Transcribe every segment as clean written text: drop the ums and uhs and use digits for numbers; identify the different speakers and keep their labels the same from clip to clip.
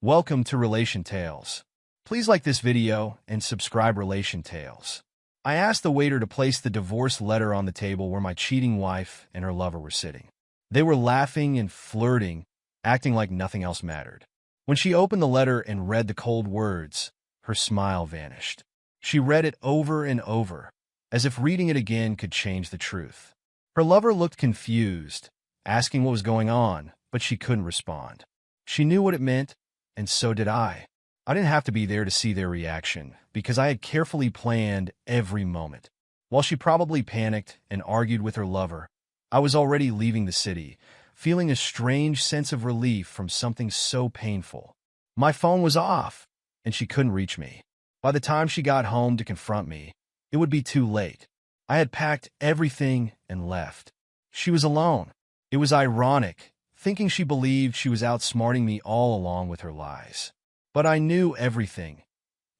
Speaker 1: Welcome to Relation Tales. Please like this video and subscribe Relation Tales. I asked the waiter to place the divorce letter on the table where my cheating wife and her lover were sitting. They were laughing and flirting, acting like nothing else mattered. When she opened the letter and read the cold words, her smile vanished. She read it over and over, as if reading it again could change the truth. Her lover looked confused, asking what was going on, but she couldn't respond. She knew what it meant, and so did I. I didn't have to be there to see their reaction, because I had carefully planned every moment. While she probably panicked and argued with her lover, I was already leaving the city, feeling a strange sense of relief from something so painful. My phone was off, and she couldn't reach me. By the time she got home to confront me, it would be too late. I had packed everything and left. She was alone. It was ironic, thinking she believed she was outsmarting me all along with her lies. But I knew everything.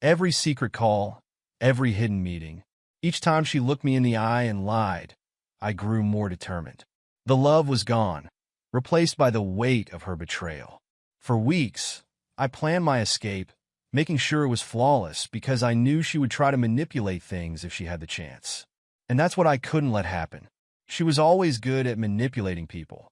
Speaker 1: Every secret call, every hidden meeting. Each time she looked me in the eye and lied, I grew more determined. The love was gone, replaced by the weight of her betrayal. For weeks, I planned my escape, making sure it was flawless because I knew she would try to manipulate things if she had the chance. And that's what I couldn't let happen. She was always good at manipulating people,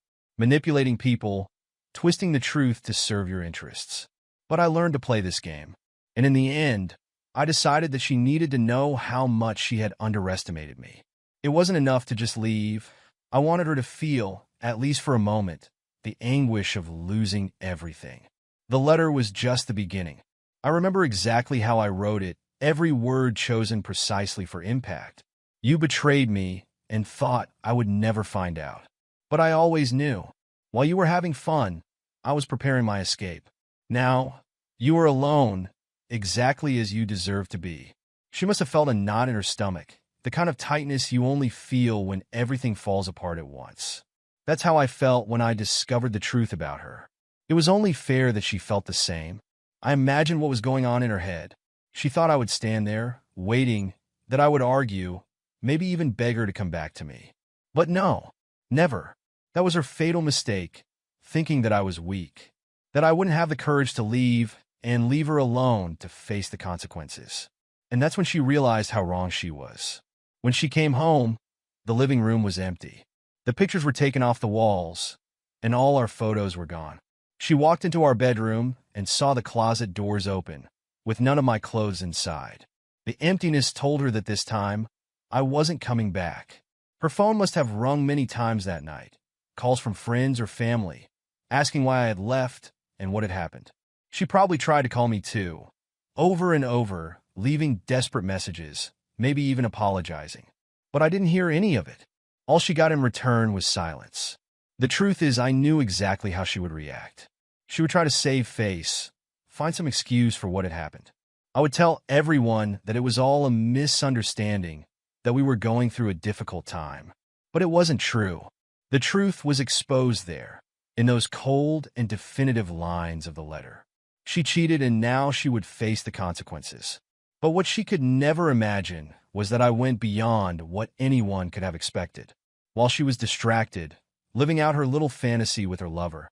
Speaker 1: twisting the truth to serve your interests. But I learned to play this game. And in the end, I decided that she needed to know how much she had underestimated me. It wasn't enough to just leave. I wanted her to feel, at least for a moment, the anguish of losing everything. The letter was just the beginning. I remember exactly how I wrote it, every word chosen precisely for impact. You betrayed me and thought I would never find out. But I always knew. While you were having fun, I was preparing my escape. Now, you are alone, exactly as you deserve to be. She must have felt a knot in her stomach, the kind of tightness you only feel when everything falls apart at once. That's how I felt when I discovered the truth about her. It was only fair that she felt the same. I imagined what was going on in her head. She thought I would stand there, waiting, that I would argue, maybe even beg her to come back to me. But no, never. That was her fatal mistake, thinking that I was weak, that I wouldn't have the courage to leave and leave her alone to face the consequences. And that's when she realized how wrong she was. When she came home, the living room was empty. The pictures were taken off the walls, and all our photos were gone. She walked into our bedroom and saw the closet doors open, with none of my clothes inside. The emptiness told her that this time, I wasn't coming back. Her phone must have rung many times that night, calls from friends or family, asking why I had left and what had happened. She probably tried to call me too, over and over, leaving desperate messages, maybe even apologizing. But I didn't hear any of it. All she got in return was silence. The truth is, I knew exactly how she would react. She would try to save face, find some excuse for what had happened. I would tell everyone that it was all a misunderstanding, that we were going through a difficult time. But it wasn't true. The truth was exposed there, in those cold and definitive lines of the letter. She cheated, and now she would face the consequences. But what she could never imagine was that I went beyond what anyone could have expected. While she was distracted, living out her little fantasy with her lover,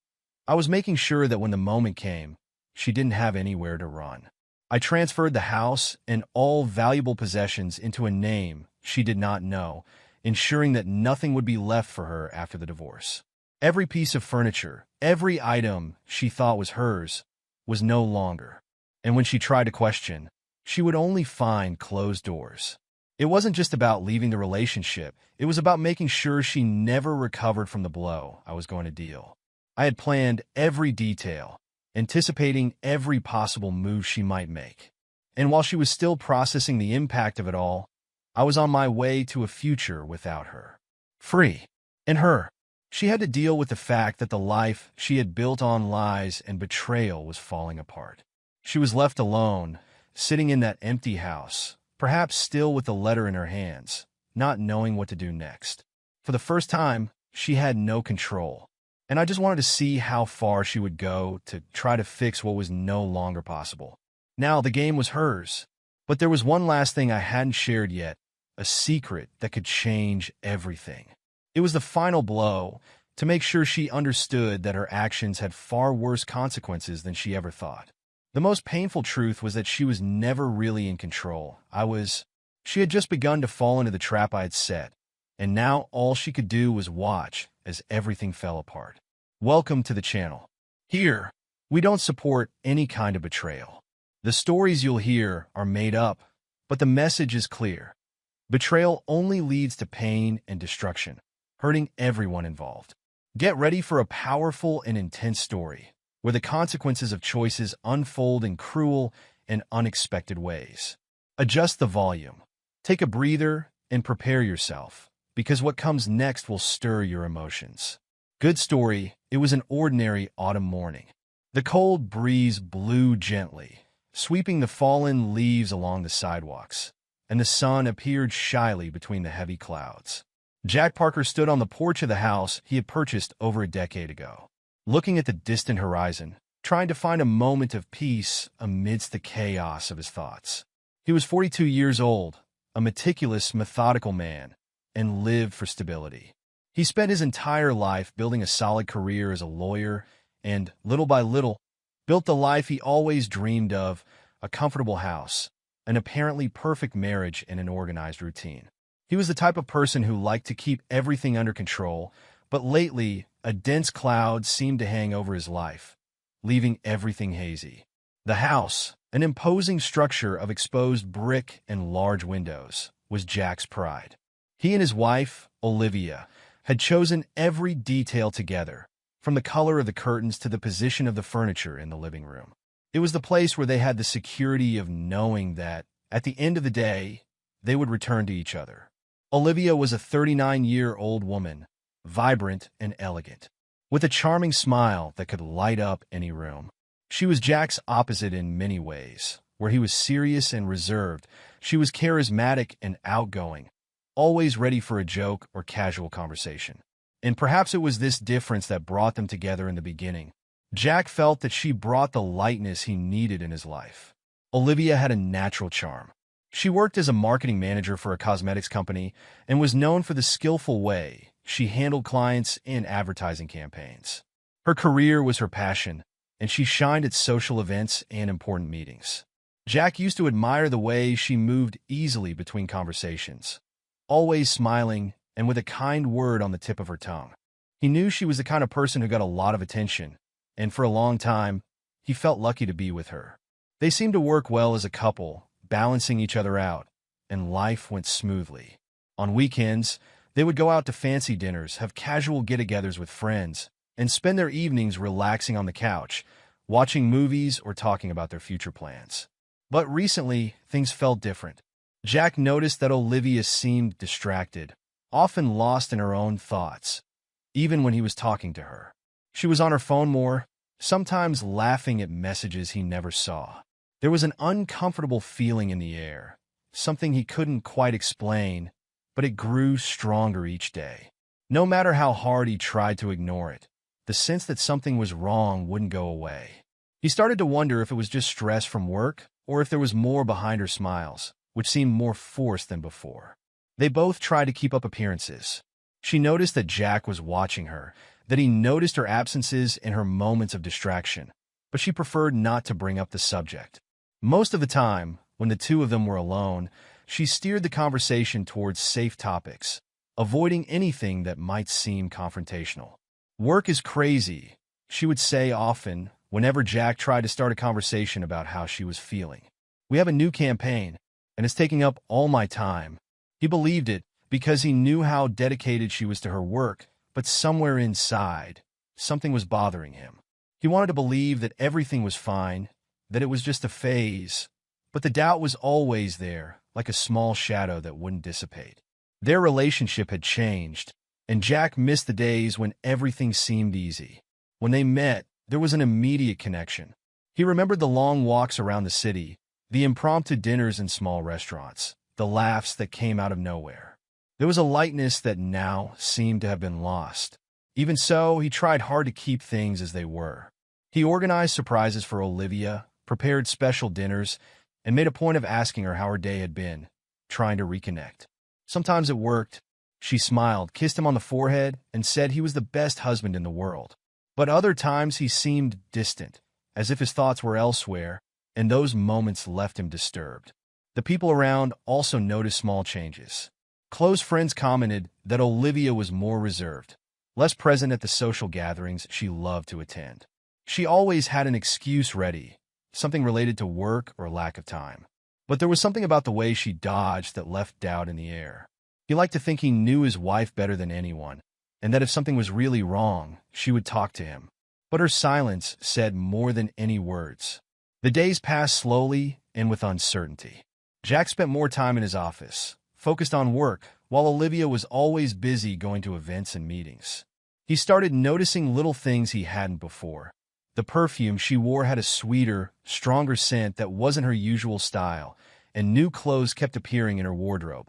Speaker 1: I was making sure that when the moment came, she didn't have anywhere to run. I transferred the house and all valuable possessions into a name she did not know, ensuring that nothing would be left for her after the divorce. Every piece of furniture, every item she thought was hers, was no longer. And when she tried to question, she would only find closed doors. It wasn't just about leaving the relationship. It was about making sure she never recovered from the blow I was going to deal. I had planned every detail, anticipating every possible move she might make. And while she was still processing the impact of it all, I was on my way to a future without her. Free. And her. She had to deal with the fact that the life she had built on lies and betrayal was falling apart. She was left alone, sitting in that empty house, perhaps still with the letter in her hands, not knowing what to do next. For the first time, she had no control, and I just wanted to see how far she would go to try to fix what was no longer possible. Now the game was hers, but there was one last thing I hadn't shared yet, a secret that could change everything. It was the final blow, to make sure she understood that her actions had far worse consequences than she ever thought. The most painful truth was that she was never really in control. She had just begun to fall into the trap I had set, and now all she could do was watch as everything fell apart. Welcome to the channel. Here, we don't support any kind of betrayal. The stories you'll hear are made up, but the message is clear. Betrayal only leads to pain and destruction, hurting everyone involved. Get ready for a powerful and intense story, where the consequences of choices unfold in cruel and unexpected ways. Adjust the volume. Take a breather and prepare yourself, because what comes next will stir your emotions. Good story. It was an ordinary autumn morning. The cold breeze blew gently, sweeping the fallen leaves along the sidewalks, and the sun appeared shyly between the heavy clouds. Jack Parker stood on the porch of the house he had purchased over a decade ago, looking at the distant horizon, trying to find a moment of peace amidst the chaos of his thoughts. He was 42 years old, a meticulous, methodical man, and lived for stability. He spent his entire life building a solid career as a lawyer and, little by little, built the life he always dreamed of: a comfortable house, an apparently perfect marriage, and an organized routine. He was the type of person who liked to keep everything under control, but lately, a dense cloud seemed to hang over his life, leaving everything hazy. The house, an imposing structure of exposed brick and large windows, was Jack's pride. He and his wife, Olivia, had chosen every detail together, from the color of the curtains to the position of the furniture in the living room. It was the place where they had the security of knowing that, at the end of the day, they would return to each other. Olivia was a 39-year-old woman, vibrant and elegant, with a charming smile that could light up any room. She was Jack's opposite in many ways. Where he was serious and reserved, she was charismatic and outgoing, always ready for a joke or casual conversation. And perhaps it was this difference that brought them together in the beginning. Jack felt that she brought the lightness he needed in his life. Olivia had a natural charm. She worked as a marketing manager for a cosmetics company and was known for the skillful way she handled clients and advertising campaigns. Her career was her passion, and she shined at social events and important meetings. Jack used to admire the way she moved easily between conversations, always smiling and with a kind word on the tip of her tongue. He knew she was the kind of person who got a lot of attention, and for a long time, he felt lucky to be with her. They seemed to work well as a couple, balancing each other out, and life went smoothly. On weekends, they would go out to fancy dinners, have casual get-togethers with friends, and spend their evenings relaxing on the couch, watching movies or talking about their future plans. But recently, things felt different. Jack noticed that Olivia seemed distracted, often lost in her own thoughts, even when he was talking to her. She was on her phone more, sometimes laughing at messages he never saw. There was an uncomfortable feeling in the air, something he couldn't quite explain, but it grew stronger each day. No matter how hard he tried to ignore it, the sense that something was wrong wouldn't go away. He started to wonder if it was just stress from work or if there was more behind her smiles, which seemed more forced than before. They both tried to keep up appearances. She noticed that Jack was watching her, that he noticed her absences and her moments of distraction, but she preferred not to bring up the subject. Most of the time, when the two of them were alone, she steered the conversation towards safe topics, avoiding anything that might seem confrontational. "Work is crazy," she would say often, whenever Jack tried to start a conversation about how she was feeling. "We have a new campaign, and it's taking up all my time." He believed it because he knew how dedicated she was to her work, but somewhere inside, something was bothering him. He wanted to believe that everything was fine, that it was just a phase, but the doubt was always there, like a small shadow that wouldn't dissipate. Their relationship had changed, and Jack missed the days when everything seemed easy. When they met, there was an immediate connection. He remembered the long walks around the city, the impromptu dinners in small restaurants, the laughs that came out of nowhere. There was a lightness that now seemed to have been lost. Even so, he tried hard to keep things as they were. He organized surprises for Olivia, prepared special dinners, and made a point of asking her how her day had been, trying to reconnect. Sometimes it worked, She smiled, kissed him on the forehead, and said he was the best husband in the world. But other times he seemed distant, as if his thoughts were elsewhere, and those moments left him disturbed. The people around also noticed small changes. Close friends commented that Olivia was more reserved, less present at the social gatherings she loved to attend. She always had an excuse ready, something related to work or lack of time. But there was something about the way she dodged that left doubt in the air. He liked to think he knew his wife better than anyone, and that if something was really wrong, she would talk to him. But her silence said more than any words. The days passed slowly and with uncertainty. Jack spent more time in his office, focused on work, while Olivia was always busy going to events and meetings. He started noticing little things he hadn't before. The perfume she wore had a sweeter, stronger scent that wasn't her usual style, and new clothes kept appearing in her wardrobe,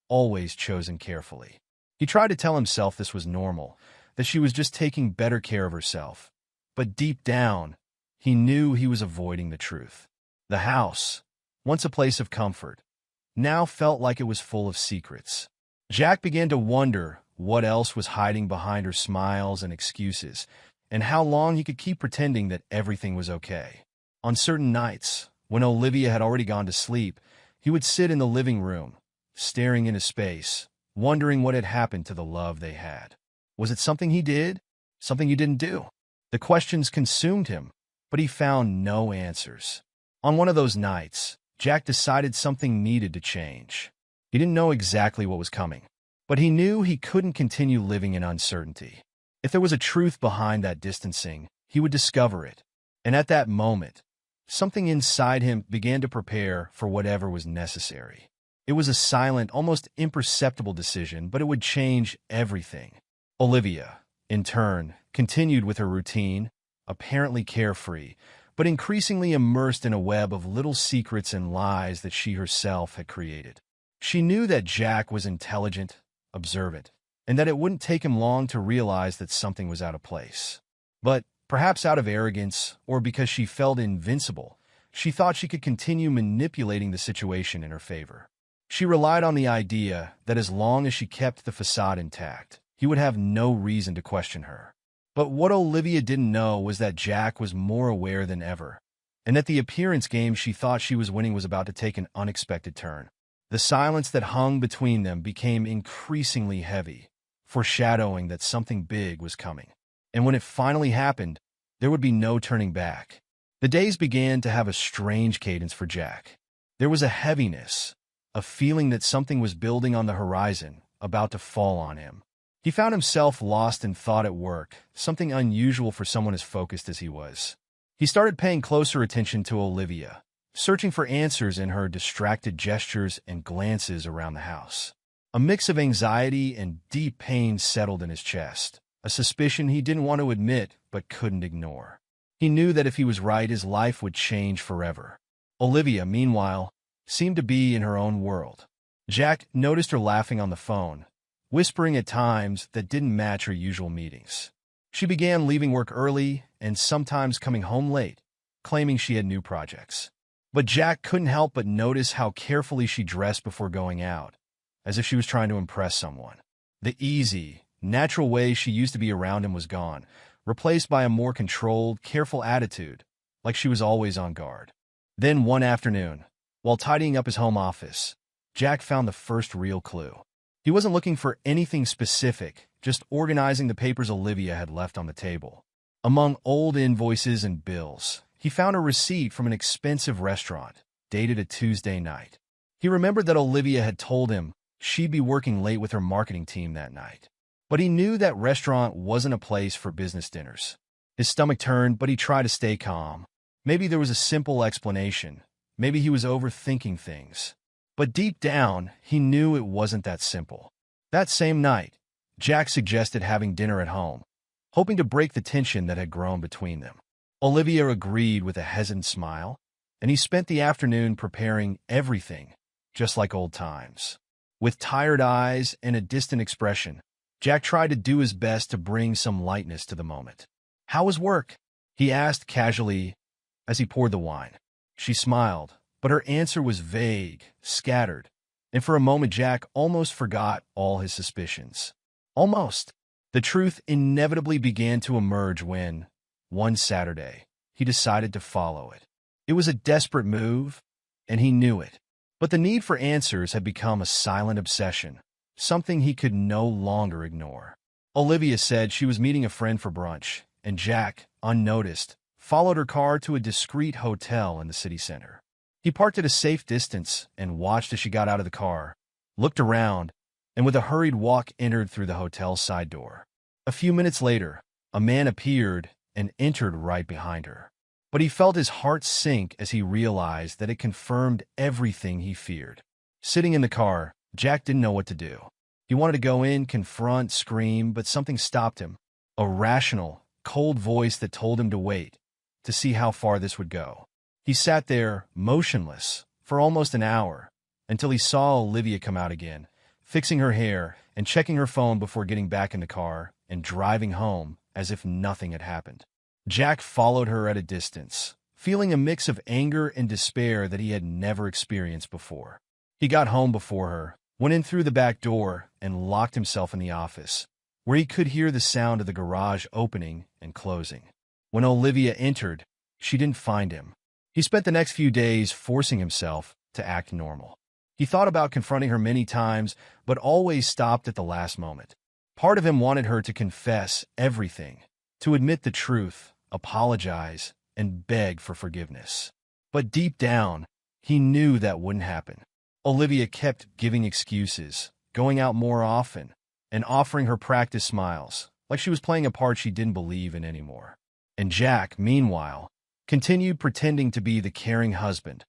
Speaker 1: always chosen carefully. He tried to tell himself this was normal, that she was just taking better care of herself. But deep down, he knew he was avoiding the truth. The house, once a place of comfort, now felt like it was full of secrets. Jack began to wonder what else was hiding behind her smiles and excuses, and how long he could keep pretending that everything was okay. On certain nights, when Olivia had already gone to sleep, he would sit in the living room, staring into space, wondering what had happened to the love they had. Was it something he did? Something he didn't do? The questions consumed him, but he found no answers. On one of those nights, Jack decided something needed to change. He didn't know exactly what was coming, but he knew he couldn't continue living in uncertainty. If there was a truth behind that distancing, he would discover it. And at that moment, something inside him began to prepare for whatever was necessary. It was a silent, almost imperceptible decision, but it would change everything. Olivia, in turn, continued with her routine, apparently carefree, but increasingly immersed in a web of little secrets and lies that she herself had created. She knew that Jack was intelligent, observant, and that it wouldn't take him long to realize that something was out of place. But, perhaps out of arrogance, or because she felt invincible, she thought she could continue manipulating the situation in her favor. She relied on the idea that as long as she kept the facade intact, he would have no reason to question her. But what Olivia didn't know was that Jack was more aware than ever, and that the appearance game she thought she was winning was about to take an unexpected turn. The silence that hung between them became increasingly heavy, foreshadowing that something big was coming. And when it finally happened, there would be no turning back. The days began to have a strange cadence for Jack. There was a heaviness, a feeling that something was building on the horizon, about to fall on him. He found himself lost in thought at work, something unusual for someone as focused as he was. He started paying closer attention to Olivia, searching for answers in her distracted gestures and glances around the house. A mix of anxiety and deep pain settled in his chest, a suspicion he didn't want to admit but couldn't ignore. He knew that if he was right, his life would change forever. Olivia, meanwhile, seemed to be in her own world. Jack noticed her laughing on the phone, whispering at times that didn't match her usual meetings. She began leaving work early and sometimes coming home late, claiming she had new projects. But Jack couldn't help but notice how carefully she dressed before going out, as if she was trying to impress someone. The easy, natural way she used to be around him was gone, replaced by a more controlled, careful attitude, like she was always on guard. Then one afternoon, while tidying up his home office, Jack found the first real clue. He wasn't looking for anything specific, just organizing the papers Olivia had left on the table. Among old invoices and bills, he found a receipt from an expensive restaurant, dated a Tuesday night. He remembered that Olivia had told him she'd be working late with her marketing team that night. But he knew that restaurant wasn't a place for business dinners. His stomach turned, but he tried to stay calm. Maybe there was a simple explanation. Maybe he was overthinking things. But deep down, he knew it wasn't that simple. That same night, Jack suggested having dinner at home, hoping to break the tension that had grown between them. Olivia agreed with a hesitant smile, and he spent the afternoon preparing everything, just like old times. With tired eyes and a distant expression, Jack tried to do his best to bring some lightness to the moment. "How was work?" he asked casually as he poured the wine. She smiled, but her answer was vague, scattered, And for a moment, Jack almost forgot all his suspicions. Almost. The truth inevitably began to emerge when, one Saturday, he decided to follow it. It was a desperate move, and he knew it. But the need for answers had become a silent obsession, something he could no longer ignore. Olivia said she was meeting a friend for brunch, and Jack, unnoticed, followed her car to a discreet hotel in the city center. He parked at a safe distance and watched as she got out of the car, looked around, and with a hurried walk entered through the hotel's side door. A few minutes later, a man appeared and entered right behind her. But he felt his heart sink as he realized that it confirmed everything he feared. Sitting in the car, Jack didn't know what to do. He wanted to go in, confront, scream, but something stopped him. A rational, cold voice that told him to wait, to see how far this would go. He sat there, motionless, for almost an hour, until he saw Olivia come out again, fixing her hair and checking her phone before getting back in the car and driving home as if nothing had happened. Jack followed her at a distance, feeling a mix of anger and despair that he had never experienced before. He got home before her, went in through the back door, and locked himself in the office, where he could hear the sound of the garage opening and closing. When Olivia entered, she didn't find him. He spent the next few days forcing himself to act normal. He thought about confronting her many times, but always stopped at the last moment. Part of him wanted her to confess everything, to admit the truth, apologize, and beg for forgiveness. But deep down, he knew that wouldn't happen. Olivia kept giving excuses, going out more often, and offering her practice smiles, like she was playing a part she didn't believe in anymore. And Jack, meanwhile, continued pretending to be the caring husband,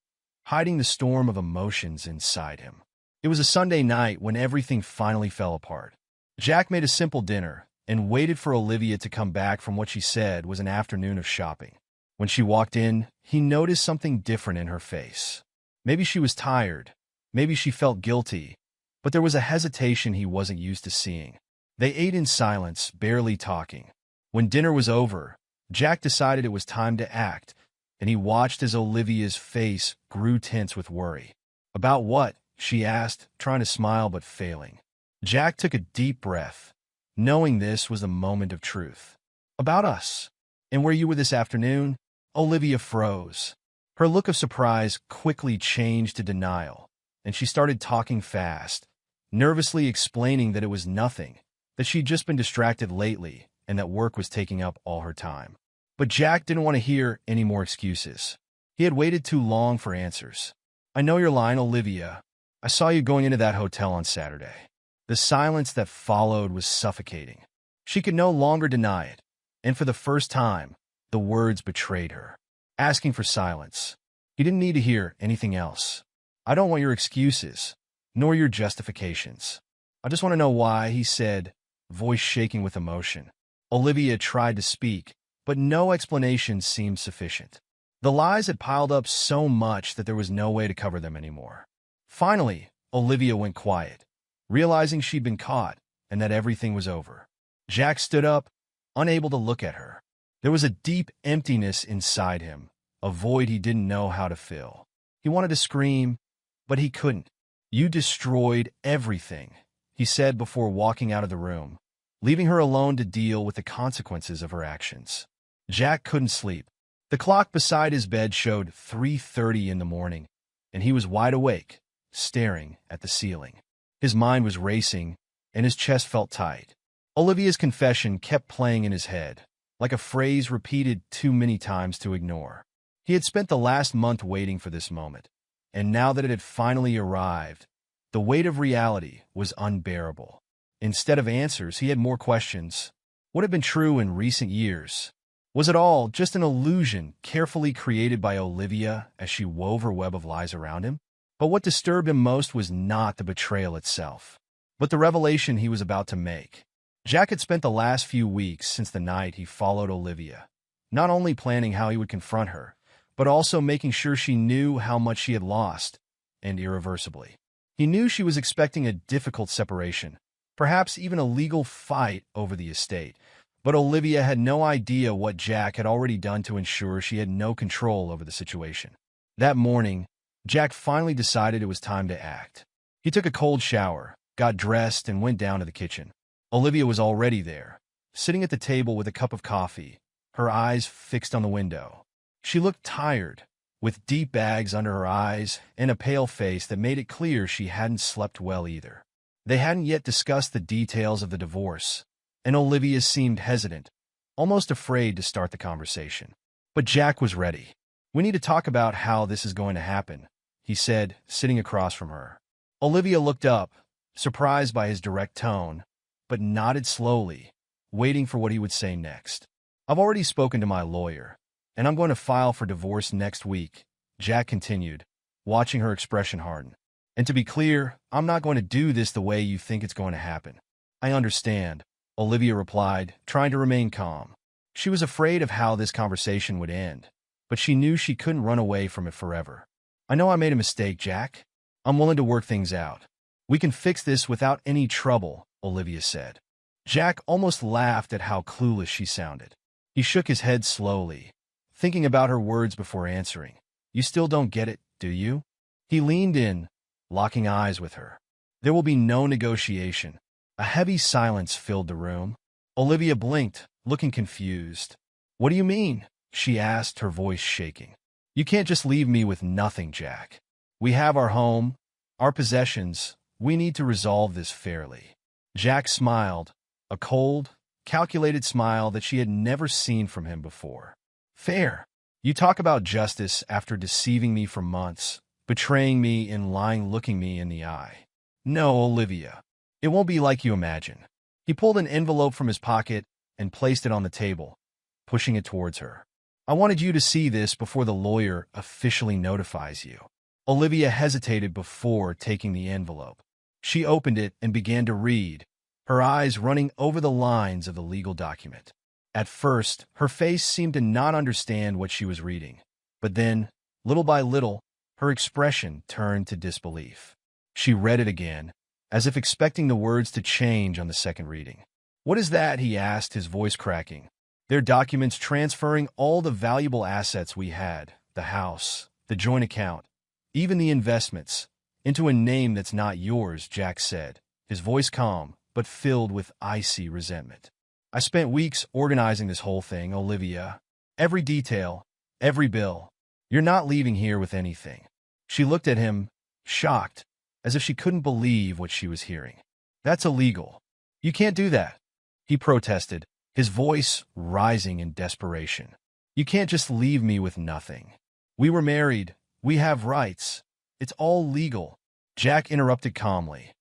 Speaker 1: hiding the storm of emotions inside him. It was a Sunday night when everything finally fell apart. Jack made a simple dinner and waited for Olivia to come back from what she said was an afternoon of shopping. When she walked in, he noticed something different in her face. Maybe she was tired, maybe she felt guilty, but there was a hesitation he wasn't used to seeing. They ate in silence, barely talking. When dinner was over, Jack decided it was time to act, and he watched as Olivia's face grew tense with worry. "About what?" she asked, trying to smile but failing. Jack took a deep breath, knowing this was the moment of truth. "About us. And where you were this afternoon?" Olivia froze. Her look of surprise quickly changed to denial, and she started talking fast, nervously explaining that it was nothing, that she'd just been distracted lately, and that work was taking up all her time. But Jack didn't want to hear any more excuses. He had waited too long for answers. "I know you're lying, Olivia. I saw you going into that hotel on Saturday." The silence that followed was suffocating. She could no longer deny it, and for the first time, the words betrayed her, asking for silence. He didn't need to hear anything else. "I don't want your excuses, nor your justifications. I just want to know why," he said, voice shaking with emotion. Olivia tried to speak, but no explanation seemed sufficient. The lies had piled up so much that there was no way to cover them anymore. Finally, Olivia went quiet, realizing she'd been caught and that everything was over. Jack stood up, unable to look at her. There was a deep emptiness inside him, a void he didn't know how to fill. He wanted to scream, but he couldn't. "You destroyed everything," he said before walking out of the room, leaving her alone to deal with the consequences of her actions. Jack couldn't sleep. The clock beside his bed showed 3:30 in the morning, and he was wide awake, staring at the ceiling. His mind was racing, and his chest felt tight. Olivia's confession kept playing in his head, like a phrase repeated too many times to ignore. He had spent the last month waiting for this moment, and now that it had finally arrived, the weight of reality was unbearable. Instead of answers, he had more questions. What had been true in recent years? Was it all just an illusion carefully created by Olivia as she wove her web of lies around him? But what disturbed him most was not the betrayal itself, but the revelation he was about to make. Jack had spent the last few weeks since the night he followed Olivia, not only planning how he would confront her, but also making sure she knew how much she had lost, and irreversibly. He knew she was expecting a difficult separation, perhaps even a legal fight over the estate, but Olivia had no idea what Jack had already done to ensure she had no control over the situation. That morning, Jack finally decided it was time to act. He took a cold shower, got dressed, and went down to the kitchen. Olivia was already there, sitting at the table with a cup of coffee, her eyes fixed on the window. She looked tired, with deep bags under her eyes and a pale face that made it clear she hadn't slept well either. They hadn't yet discussed the details of the divorce, and Olivia seemed hesitant, almost afraid to start the conversation. But Jack was ready. "We need to talk about how this is going to happen," he said, sitting across from her. Olivia looked up, surprised by his direct tone, but nodded slowly, waiting for what he would say next. "I've already spoken to my lawyer, and I'm going to file for divorce next week," Jack continued, watching her expression harden. "And to be clear, I'm not going to do this the way you think it's going to happen." "I understand," Olivia replied, trying to remain calm. She was afraid of how this conversation would end, but she knew she couldn't run away from it forever. "I know I made a mistake, Jack. I'm willing to work things out. We can fix this without any trouble," Olivia said. Jack almost laughed at how clueless she sounded. He shook his head slowly, thinking about her words before answering. "You still don't get it, do you?" He leaned in, locking eyes with her. There will be no negotiation. A heavy silence filled the room. Olivia blinked, looking confused. "What do you mean?" she asked, her voice shaking. "You can't just leave me with nothing, Jack. We have our home, our possessions. We need to resolve this fairly." Jack smiled, a cold, calculated smile that she had never seen from him before. "Fair? You talk about justice after deceiving me for months, betraying me and lying looking me in the eye. No, Olivia. It won't be like you imagine." He pulled an envelope from his pocket and placed it on the table, pushing it towards her. "I wanted you to see this before the lawyer officially notifies you." Olivia hesitated before taking the envelope. She opened it and began to read, her eyes running over the lines of the legal document. At first, her face seemed to not understand what she was reading, but then, little by little, her expression turned to disbelief. She read it again, as if expecting the words to change on the second reading. "What is that?" he asked, his voice cracking. "They're documents transferring all the valuable assets we had, the house, the joint account, even the investments, into a name that's not yours," Jack said, his voice calm, but filled with icy resentment. "I spent weeks organizing this whole thing, Olivia. Every detail, every bill. You're not leaving here with anything." She looked at him, shocked, as if she couldn't believe what she was hearing. "That's illegal. You can't do that," he protested, his voice rising in desperation. "You can't just leave me with nothing. We were married. We have rights. It's all legal." Jack interrupted calmly.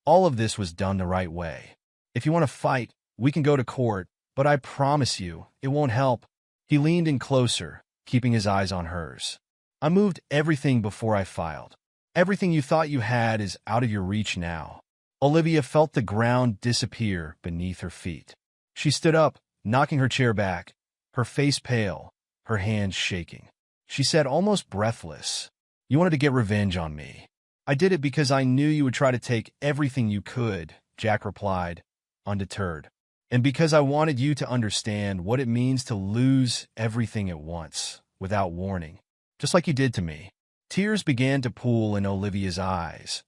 Speaker 1: "All of this was done the right way. If you want to fight, we can go to court, but I promise you, it won't help." He leaned in closer, keeping his eyes on hers. "I moved everything before I filed. Everything you thought you had is out of your reach now." Olivia felt the ground disappear beneath her feet. She stood up, knocking her chair back, her face pale, her hands shaking. She said, almost breathless, "You wanted to get revenge on me. I did it because I knew you would try to take everything you could," Jack replied, undeterred. "And because I wanted you to understand what it means to lose everything at once, without warning, just like you did to me." Tears began to pool in Olivia's eyes,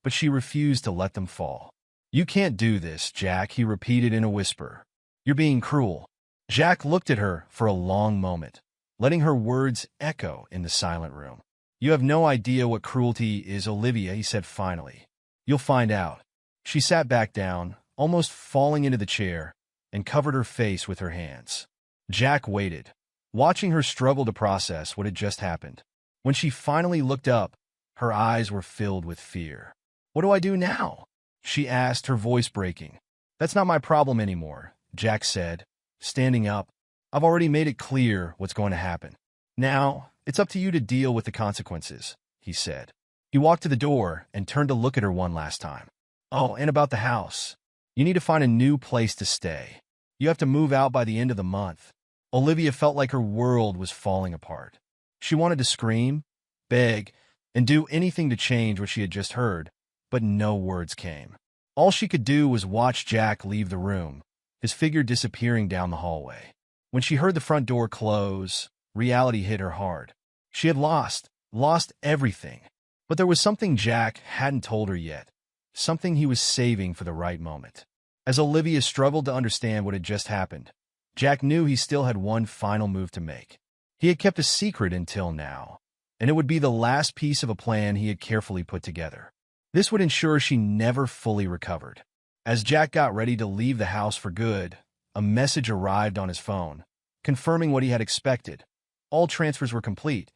Speaker 1: but she refused to let them fall. "You can't do this, Jack," he repeated in a whisper. "You're being cruel." Jack looked at her for a long moment, letting her words echo in the silent room. "You have no idea what cruelty is, Olivia," he said finally. "You'll find out." She sat back down, almost falling into the chair, and covered her face with her hands. Jack waited, watching her struggle to process what had just happened. When she finally looked up, her eyes were filled with fear. "What do I do now?" she asked, her voice breaking. "That's not my problem anymore," Jack said, standing up. "I've already made it clear what's going to happen. Now, it's up to you to deal with the consequences," he said. He walked to the door and turned to look at her one last time. "Oh, and about the house. You need to find a new place to stay. You have to move out by the end of the month." Olivia felt like her world was falling apart. She wanted to scream, beg, and do anything to change what she had just heard, but no words came. All she could do was watch Jack leave the room, his figure disappearing down the hallway. When she heard the front door close, reality hit her hard. She had lost everything. But there was something Jack hadn't told her yet, something he was saving for the right moment. As Olivia struggled to understand what had just happened, Jack knew he still had one final move to make. He had kept a secret until now, and it would be the last piece of a plan he had carefully put together. This would ensure she never fully recovered. As Jack got ready to leave the house for good, a message arrived on his phone, confirming what he had expected. All transfers were complete,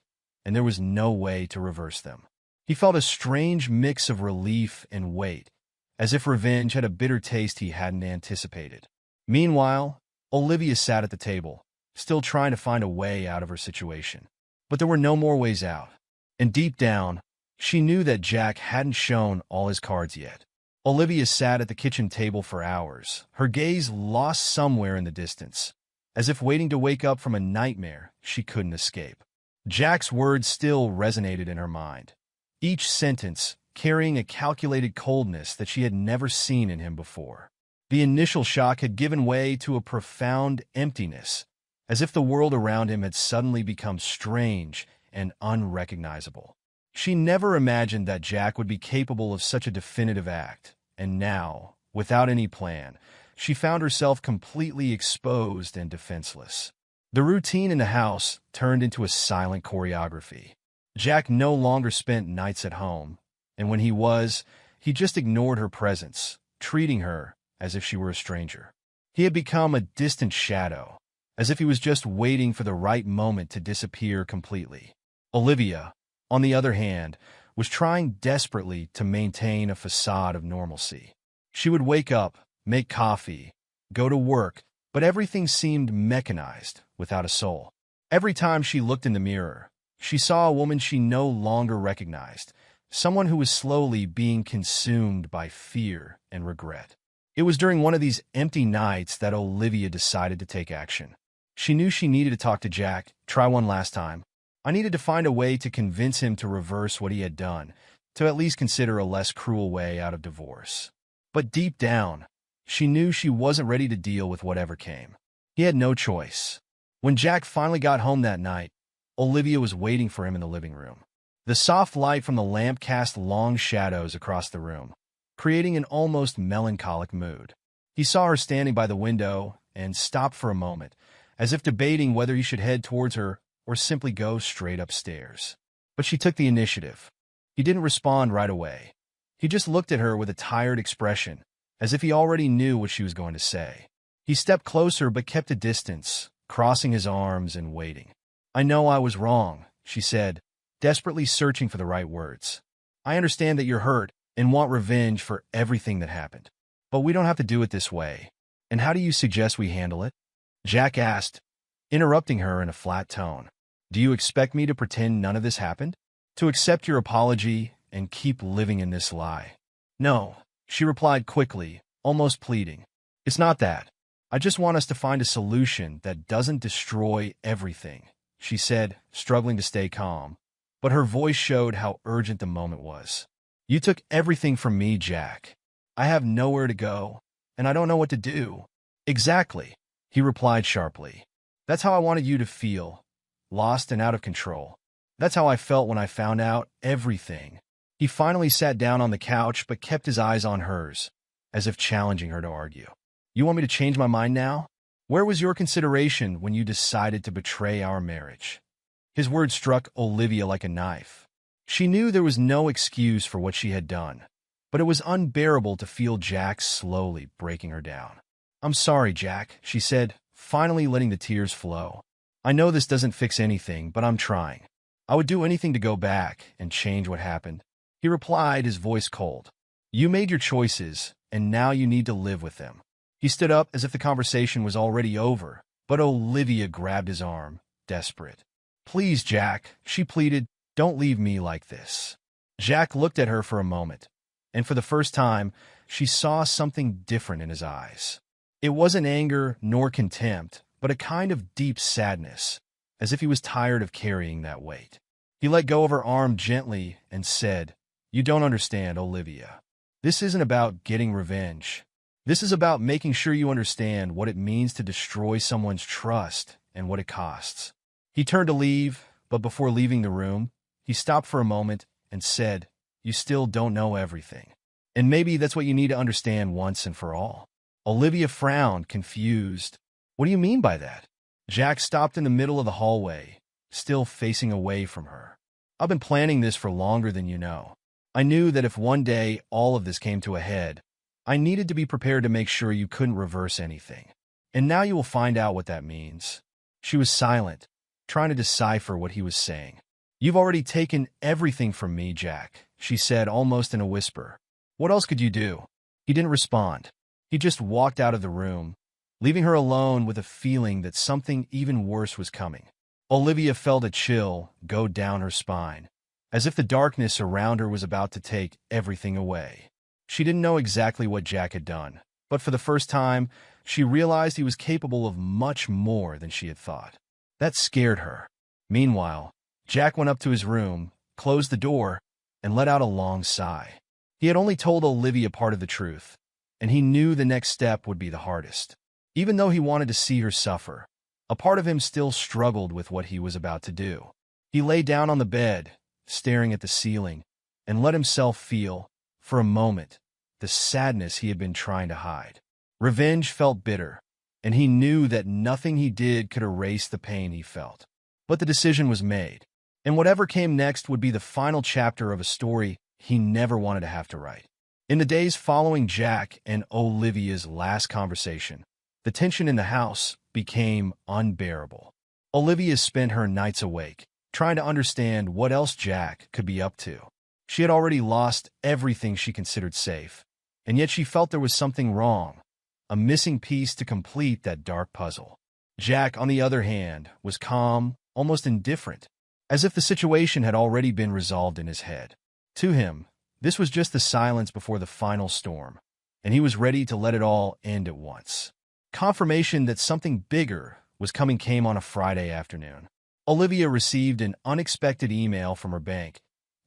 Speaker 1: and there was no way to reverse them. He felt a strange mix of relief and weight, as if revenge had a bitter taste he hadn't anticipated. Meanwhile, Olivia sat at the table, still trying to find a way out of her situation. But there were no more ways out, and deep down, she knew that Jack hadn't shown all his cards yet. Olivia sat at the kitchen table for hours, her gaze lost somewhere in the distance, as if waiting to wake up from a nightmare she couldn't escape. Jack's words still resonated in her mind, each sentence carrying a calculated coldness that she had never seen in him before. The initial shock had given way to a profound emptiness, as if the world around him had suddenly become strange and unrecognizable. She never imagined that Jack would be capable of such a definitive act, and now, without any plan, she found herself completely exposed and defenseless. The routine in the house turned into a silent choreography. Jack no longer spent nights at home, and when he was, he just ignored her presence, treating her as if she were a stranger. He had become a distant shadow, as if he was just waiting for the right moment to disappear completely. Olivia, on the other hand, was trying desperately to maintain a facade of normalcy. She would wake up, make coffee, go to work, but everything seemed mechanized, without a soul. Every time she looked in the mirror, she saw a woman she no longer recognized, someone who was slowly being consumed by fear and regret. It was during one of these empty nights that Olivia decided to take action. She knew she needed to talk to Jack, try one last time. I needed to find a way to convince him to reverse what he had done, to at least consider a less cruel way out of divorce. But deep down, she knew she wasn't ready to deal with whatever came. He had no choice. When Jack finally got home that night, Olivia was waiting for him in the living room. The soft light from the lamp cast long shadows across the room, creating an almost melancholic mood. He saw her standing by the window and stopped for a moment, as if debating whether he should head towards her or simply go straight upstairs. But she took the initiative. He didn't respond right away. He just looked at her with a tired expression, as if he already knew what she was going to say. He stepped closer but kept a distance, crossing his arms and waiting. "I know I was wrong," she said, desperately searching for the right words. "I understand that you're hurt and want revenge for everything that happened. But we don't have to do it this way. And how do you suggest we handle it?" Jack asked, interrupting her in a flat tone. "Do you expect me to pretend none of this happened? To accept your apology and keep living in this lie?" "No," she replied quickly, almost pleading. "It's not that. I just want us to find a solution that doesn't destroy everything," she said, struggling to stay calm. But her voice showed how urgent the moment was. "You took everything from me, Jack. I have nowhere to go, and I don't know what to do." "Exactly," he replied sharply. "That's how I wanted you to feel, lost and out of control. That's how I felt when I found out everything." He finally sat down on the couch but kept his eyes on hers, as if challenging her to argue. "You want me to change my mind now? Where was your consideration when you decided to betray our marriage?" His words struck Olivia like a knife. She knew there was no excuse for what she had done, but it was unbearable to feel Jack slowly breaking her down. "I'm sorry, Jack," she said, finally letting the tears flow. "I know this doesn't fix anything, but I'm trying. I would do anything to go back and change what happened." He replied, his voice cold. "You made your choices, and now you need to live with them." He stood up as if the conversation was already over, but Olivia grabbed his arm, desperate. "Please, Jack," she pleaded, "don't leave me like this." Jack looked at her for a moment, and for the first time, she saw something different in his eyes. It wasn't anger nor contempt, but a kind of deep sadness, as if he was tired of carrying that weight. He let go of her arm gently and said, "You don't understand, Olivia. This isn't about getting revenge. This is about making sure you understand what it means to destroy someone's trust and what it costs." He turned to leave, but before leaving the room, he stopped for a moment and said, "You still don't know everything. And maybe that's what you need to understand once and for all." Olivia frowned, confused. "What do you mean by that?" Jack stopped in the middle of the hallway, still facing away from her. "I've been planning this for longer than you know. I knew that if one day all of this came to a head, I needed to be prepared to make sure you couldn't reverse anything. And now you will find out what that means." She was silent, trying to decipher what he was saying. "You've already taken everything from me, Jack," she said almost in a whisper. "What else could you do?" He didn't respond. He just walked out of the room, leaving her alone with a feeling that something even worse was coming. Olivia felt a chill go down her spine, as if the darkness around her was about to take everything away. She didn't know exactly what Jack had done, but for the first time, she realized he was capable of much more than she had thought. That scared her. Meanwhile, Jack went up to his room, closed the door, and let out a long sigh. He had only told Olivia part of the truth, and he knew the next step would be the hardest. Even though he wanted to see her suffer, a part of him still struggled with what he was about to do. He lay down on the bed, staring at the ceiling, and let himself feel, for a moment, the sadness he had been trying to hide. Revenge felt bitter, and he knew that nothing he did could erase the pain he felt. But the decision was made, and whatever came next would be the final chapter of a story he never wanted to have to write. In the days following Jack and Olivia's last conversation, the tension in the house became unbearable. Olivia spent her nights awake, trying to understand what else Jack could be up to. She had already lost everything she considered safe, and yet she felt there was something wrong, a missing piece to complete that dark puzzle. Jack, on the other hand, was calm, almost indifferent, as if the situation had already been resolved in his head. To him, this was just the silence before the final storm, and he was ready to let it all end at once. Confirmation that something bigger was coming came on a Friday afternoon. Olivia received an unexpected email from her bank,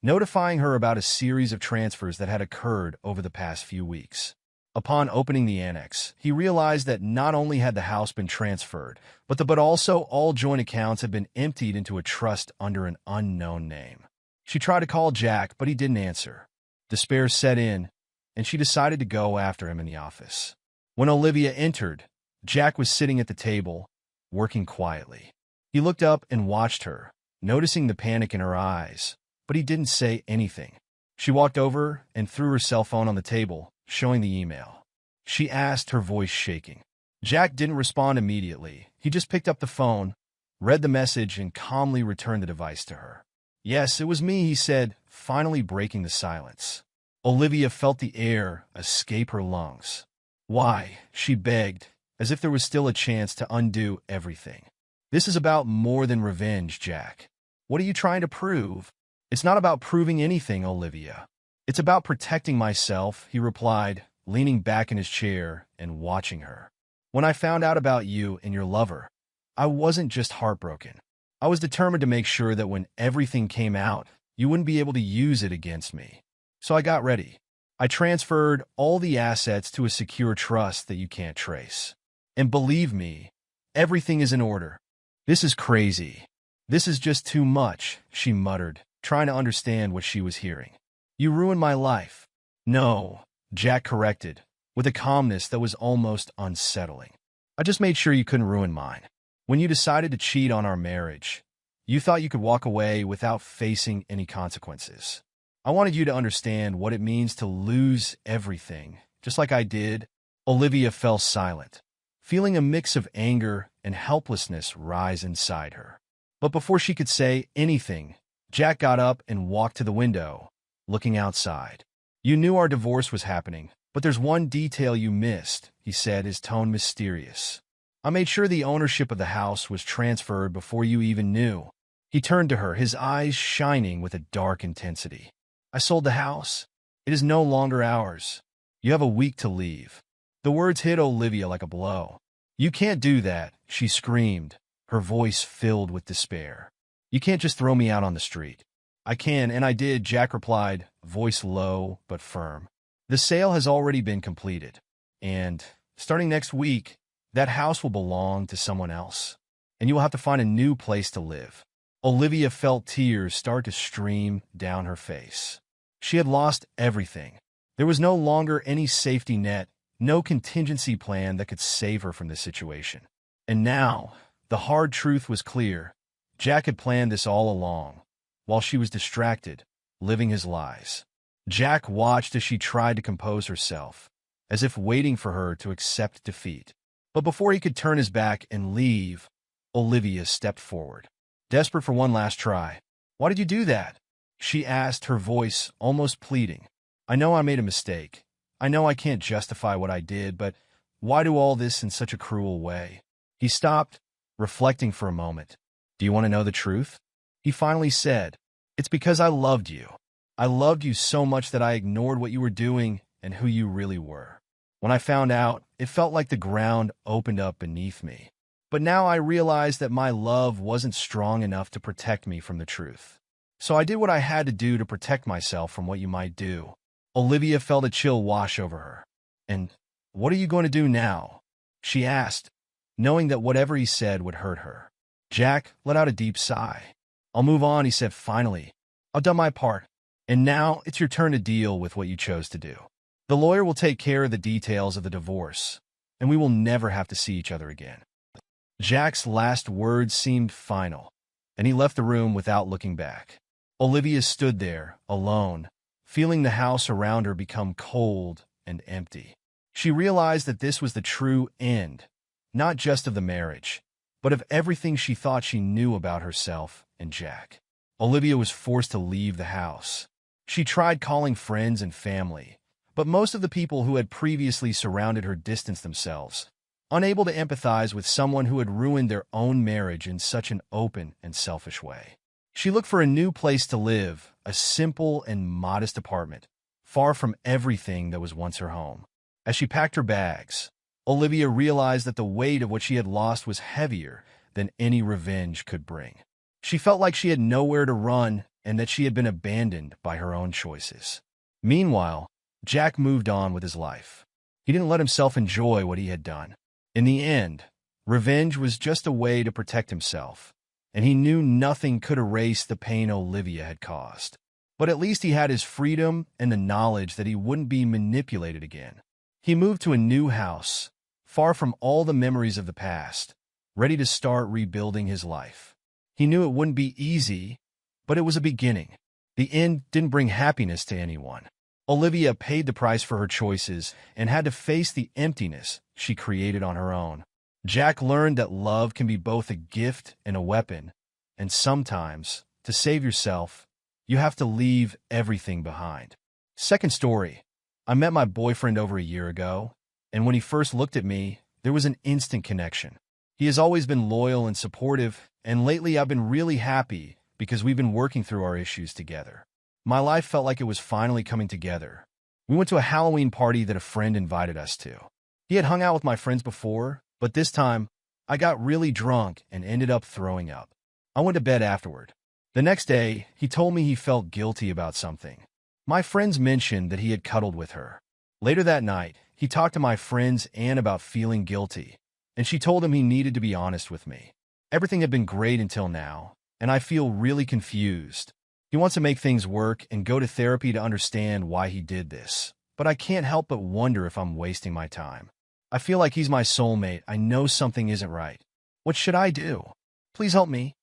Speaker 1: notifying her about a series of transfers that had occurred over the past few weeks. Upon opening the annex, he realized that not only had the house been transferred, but also all joint accounts had been emptied into a trust under an unknown name. She tried to call Jack, but he didn't answer. Despair set in, and she decided to go after him in the office. When Olivia entered, Jack was sitting at the table, working quietly. He looked up and watched her, noticing the panic in her eyes, but he didn't say anything. She walked over and threw her cell phone on the table, showing the email. She asked, her voice shaking. Jack didn't respond immediately. He just picked up the phone, read the message, and calmly returned the device to her. "Yes, it was me," he said, finally breaking the silence. Olivia felt the air escape her lungs. "Why?" she begged, as if there was still a chance to undo everything. "This is about more than revenge, Jack. What are you trying to prove?" "It's not about proving anything, Olivia. It's about protecting myself," he replied, leaning back in his chair and watching her. "When I found out about you and your lover, I wasn't just heartbroken. I was determined to make sure that when everything came out, you wouldn't be able to use it against me. So I got ready. I transferred all the assets to a secure trust that you can't trace. And believe me, everything is in order." "This is crazy. This is just too much," she muttered, trying to understand what she was hearing. "You ruined my life." "No," Jack corrected, with a calmness that was almost unsettling. "I just made sure you couldn't ruin mine. When you decided to cheat on our marriage, you thought you could walk away without facing any consequences. I wanted you to understand what it means to lose everything, just like I did." Olivia fell silent, feeling a mix of anger and helplessness rise inside her. But before she could say anything, Jack got up and walked to the window, looking outside. "You knew our divorce was happening, but there's one detail you missed," he said, his tone mysterious. "I made sure the ownership of the house was transferred before you even knew." He turned to her, his eyes shining with a dark intensity. "I sold the house. It is no longer ours. You have a week to leave." The words hit Olivia like a blow. "You can't do that," she screamed, her voice filled with despair. "You can't just throw me out on the street." "I can, and I did," Jack replied, voice low but firm. "The sale has already been completed, and, starting next week, that house will belong to someone else, and you will have to find a new place to live. Olivia felt tears start to stream down her face. She had lost everything. There was no longer any safety net, no contingency plan that could save her from this situation. And now, the hard truth was clear. Jack had planned this all along, while she was distracted, living his lies. Jack watched as she tried to compose herself, as if waiting for her to accept defeat. But before he could turn his back and leave, Olivia stepped forward. Desperate for one last try. "Why did you do that?" she asked, her voice almost pleading. "I know I made a mistake. I know I can't justify what I did, but why do all this in such a cruel way?" He stopped, reflecting for a moment. "Do you want to know the truth?" He finally said, "It's because I loved you. I loved you so much that I ignored what you were doing and who you really were. When I found out, it felt like the ground opened up beneath me. But now I realized that my love wasn't strong enough to protect me from the truth. So I did what I had to do to protect myself from what you might do." Olivia felt a chill wash over her. "And what are you going to do now?" she asked, knowing that whatever he said would hurt her. Jack let out a deep sigh. "I'll move on," he said finally. "I've done my part. And now it's your turn to deal with what you chose to do. The lawyer will take care of the details of the divorce, and we will never have to see each other again." Jack's last words seemed final, and he left the room without looking back. Olivia stood there, alone, feeling the house around her become cold and empty. She realized that this was the true end, not just of the marriage, but of everything she thought she knew about herself and Jack. Olivia was forced to leave the house. She tried calling friends and family, but most of the people who had previously surrounded her distanced themselves, unable to empathize with someone who had ruined their own marriage in such an open and selfish way. She looked for a new place to live, a simple and modest apartment, far from everything that was once her home. As she packed her bags, Olivia realized that the weight of what she had lost was heavier than any revenge could bring. She felt like she had nowhere to run and that she had been abandoned by her own choices. Meanwhile, Jack moved on with his life. He didn't let himself enjoy what he had done. In the end, revenge was just a way to protect himself, and he knew nothing could erase the pain Olivia had caused. But at least he had his freedom and the knowledge that he wouldn't be manipulated again. He moved to a new house, far from all the memories of the past, ready to start rebuilding his life. He knew it wouldn't be easy, but it was a beginning. The end didn't bring happiness to anyone. Olivia paid the price for her choices and had to face the emptiness she created on her own. Jack learned that love can be both a gift and a weapon, and sometimes, to save yourself, you have to leave everything behind. Second story. I met my boyfriend over a year ago, and when he first looked at me, there was an instant connection. He has always been loyal and supportive, and lately I've been really happy because we've been working through our issues together. My life felt like it was finally coming together. We went to a Halloween party that a friend invited us to. He had hung out with my friends before, but this time, I got really drunk and ended up throwing up. I went to bed afterward. The next day, he told me he felt guilty about something. My friends mentioned that he had cuddled with her. Later that night, he talked to my friends Anne about feeling guilty, and she told him he needed to be honest with me. Everything had been great until now, and I feel really confused. He wants to make things work and go to therapy to understand why he did this, but I can't help but wonder if I'm wasting my time. I feel like he's my soulmate. I know something isn't right. What should I do? Please help me.